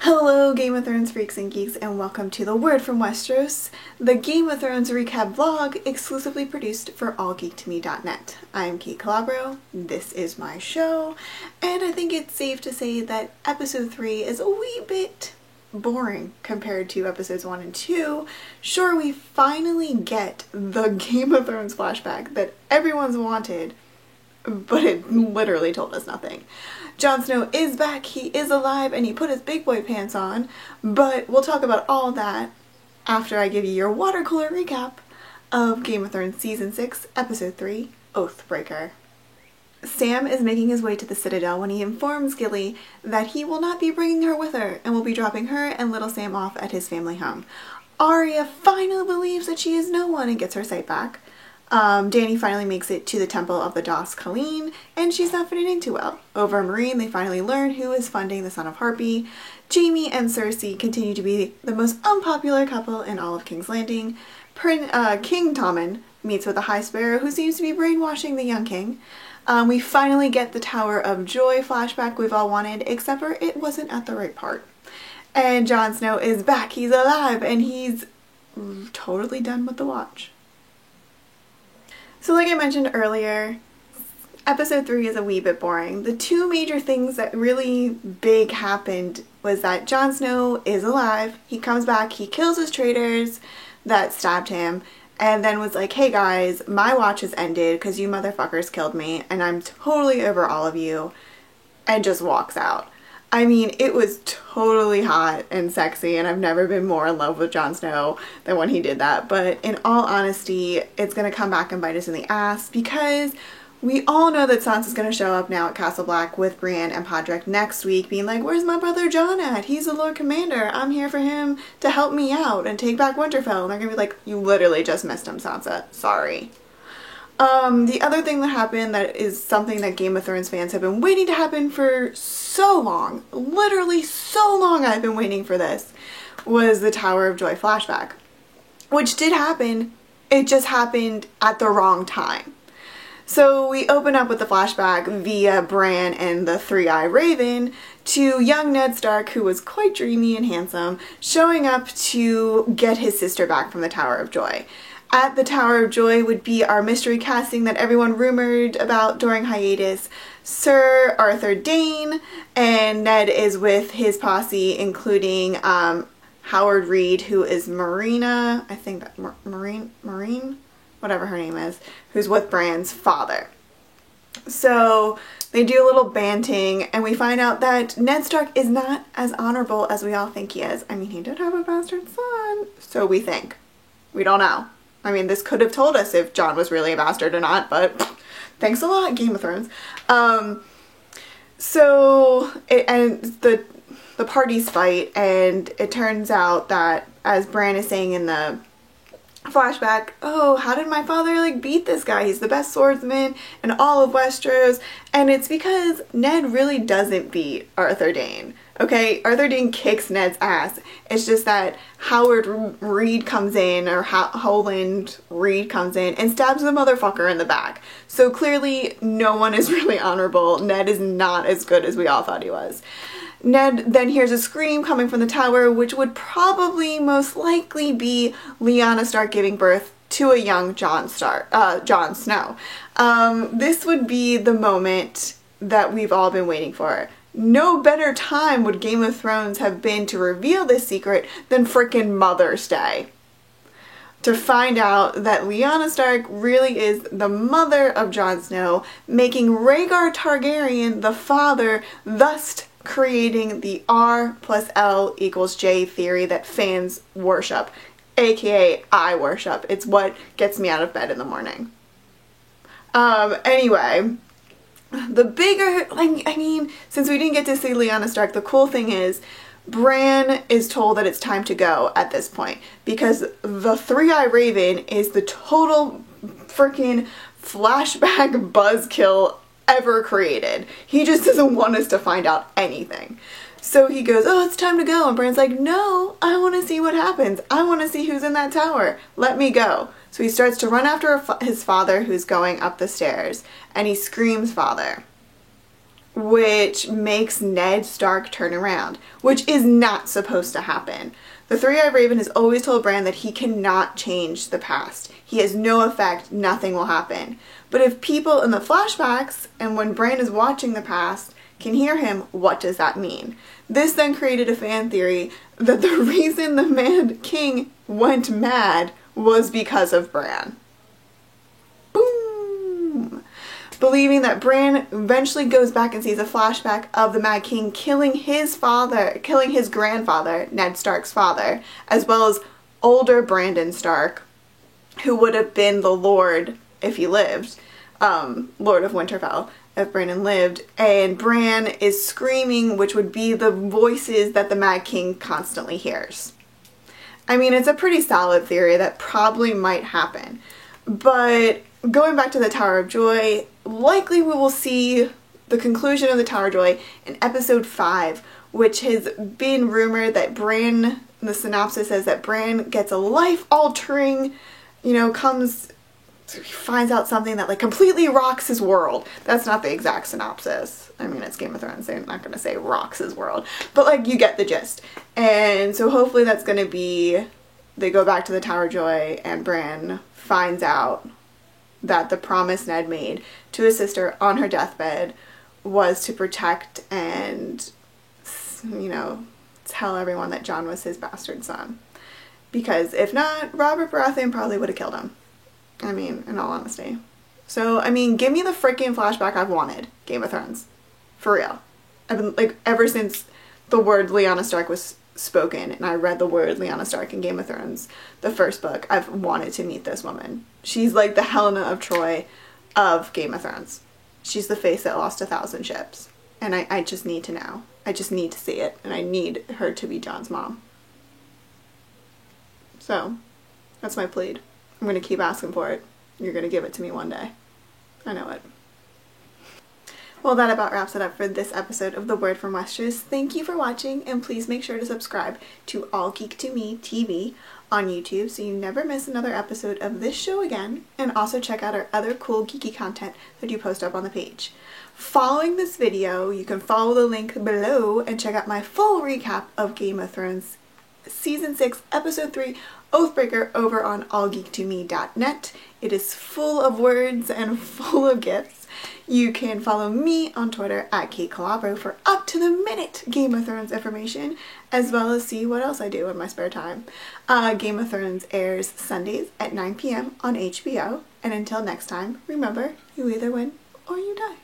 Hello Game of Thrones freaks and geeks, and welcome to The Word from Westeros, the Game of Thrones recap vlog exclusively produced for allgeek2me.net. I'm Kate Calabro, this is my show, and I think it's safe to say that episode 3 is a wee bit boring compared to episodes 1 and 2. Sure, we finally get the Game of Thrones flashback that everyone's wanted, but it literally told us nothing. Jon Snow is back, he is alive, and he put his big boy pants on, but we'll talk about all that after I give you your water cooler recap of Game of Thrones Season 6, Episode 3, Oathbreaker. Sam is making his way to the Citadel when he informs Gilly that he will not be bringing her with her and will be dropping her and little Sam off at his family home. Arya finally believes that she is no one and gets her sight back. Dany finally makes it to the Temple of the Dost Khaleen, and she's not fitting in too well. Over in Meereen, they finally learn who is funding the Son of Harpy. Jaime and Cersei continue to be the most unpopular couple in all of King's Landing. King Tommen meets with the High Sparrow, who seems to be brainwashing the young king. We finally get the Tower of Joy flashback we've all wanted, except for it wasn't at the right part. And Jon Snow is back, he's alive, and he's totally done with the Watch. So like I mentioned earlier, episode 3 is a wee bit boring. The two major things that really big happened was that Jon Snow is alive, he comes back, he kills his traitors that stabbed him, and then was like, hey guys, my watch has ended because you motherfuckers killed me and I'm totally over all of you, and just walks out. I mean, it was totally hot and sexy, and I've never been more in love with Jon Snow than when he did that. But in all honesty, it's going to come back and bite us in the ass, because we all know that Sansa's going to show up now at Castle Black with Brienne and Podrick next week, being like, where's my brother Jon at? He's the Lord Commander. I'm here for him to help me out and take back Winterfell. And they're going to be like, you literally just missed him, Sansa. Sorry. The other thing that happened that is something that Game of Thrones fans have been waiting to happen for so long, literally so long I've been waiting for this, was the Tower of Joy flashback. Which did happen, it just happened at the wrong time. So we open up with the flashback via Bran and the Three-Eye Raven to young Ned Stark, who was quite dreamy and handsome, showing up to get his sister back from the Tower of Joy. At the Tower of Joy would be our mystery casting that everyone rumored about during hiatus, Sir Arthur Dayne, and Ned is with his posse, including Howard Reed, who is Marina, I think that Marine, whatever her name is, who's with Bran's father. So they do a little banting, and we find out that Ned Stark is not as honorable as we all think he is. I mean, he did have a bastard son, so we think. We don't know. I mean, this could have told us if Jon was really a bastard or not, but thanks a lot, Game of Thrones. And the parties fight, and it turns out that, as Bran is saying in the flashback, oh, how did my father like beat this guy? He's the best swordsman in all of Westeros. And it's because Ned really doesn't beat Arthur Dayne. Okay, Arthur Dayne kicks Ned's ass. It's just that Howard Reed comes in, or Howland Reed comes in and stabs the motherfucker in the back. So clearly no one is really honorable. Ned is not as good as we all thought he was. Ned then hears a scream coming from the tower, which would probably most likely be Lyanna Stark giving birth to a young Jon Snow. This would be the moment that we've all been waiting for. No better time would Game of Thrones have been to reveal this secret than frickin' Mother's Day. To find out that Lyanna Stark really is the mother of Jon Snow, making Rhaegar Targaryen the father, thus creating the R plus L equals J theory that fans worship, aka I worship. It's what gets me out of bed in the morning. Anyway, the bigger, I mean, since we didn't get to see Lyanna Stark, the cool thing is Bran is told that it's time to go at this point, because the Three-Eye Raven is the total freaking flashback buzzkill ever created. He just doesn't want us to find out anything. So he goes, oh, it's time to go. And Bran's like, no, I want to see what happens. I want to see who's in that tower. Let me go. So he starts to run after his father, who's going up the stairs, and he screams, father. which makes Ned Stark turn around, which is not supposed to happen. The Three-Eyed Raven has always told Bran that he cannot change the past. He has no effect, nothing will happen. But if people in the flashbacks and when Bran is watching the past can hear him, what does that mean? This then created a fan theory that the reason the Mad King went mad was because of Bran. Boom! Believing that Bran eventually goes back and sees a flashback of the Mad King killing his grandfather, Ned Stark's father, as well as older Brandon Stark, who would have been the Lord if he lived, Lord of Winterfell, if Brandon lived, and Bran is screaming, which would be the voices that the Mad King constantly hears. I mean, it's a pretty solid theory that probably might happen, but going back to the Tower of Joy, likely we will see the conclusion of the Tower of Joy in episode 5, which has been rumored that Bran, the synopsis says that Bran gets a life-altering, finds out something that like completely rocks his world. That's not the exact synopsis. I mean, it's Game of Thrones, they're not going to say rocks his world, but like you get the gist. And so hopefully that's going to be, they go back to the Tower of Joy and Bran finds out that the promise Ned made to his sister on her deathbed was to protect and, tell everyone that Jon was his bastard son. Because if not, Robert Baratheon probably would have killed him. I mean, in all honesty. So, I mean, give me the freaking flashback I've wanted, Game of Thrones. For real. I've been, like, ever since the word Lyanna Stark was spoken and I read the word Lyanna Stark in Game of Thrones, the first book, I've wanted to meet this woman. She's like the Helena of Troy of Game of Thrones. She's the face that lost 1,000 ships. And I just need to know. I just need to see it. And I need her to be Jon's mom. So, that's my plead. I'm going to keep asking for it. You're going to give it to me one day. I know it. Well, that about wraps it up for this episode of The Word from Westeros. Thank you for watching, and please make sure to subscribe to All Geek to Me TV on YouTube so you never miss another episode of this show again, and also check out our other cool geeky content that you post up on the page. Following this video, you can follow the link below and check out my full recap of Game of Thrones Season 6, Episode 3, Oathbreaker over on allgeek2me.net. It is full of words and full of gifts. You can follow me on Twitter at Kate Calabro for up-to-the-minute Game of Thrones information, as well as see what else I do in my spare time. Game of Thrones airs Sundays at 9 p.m. on HBO, and until next time, remember, you either win or you die.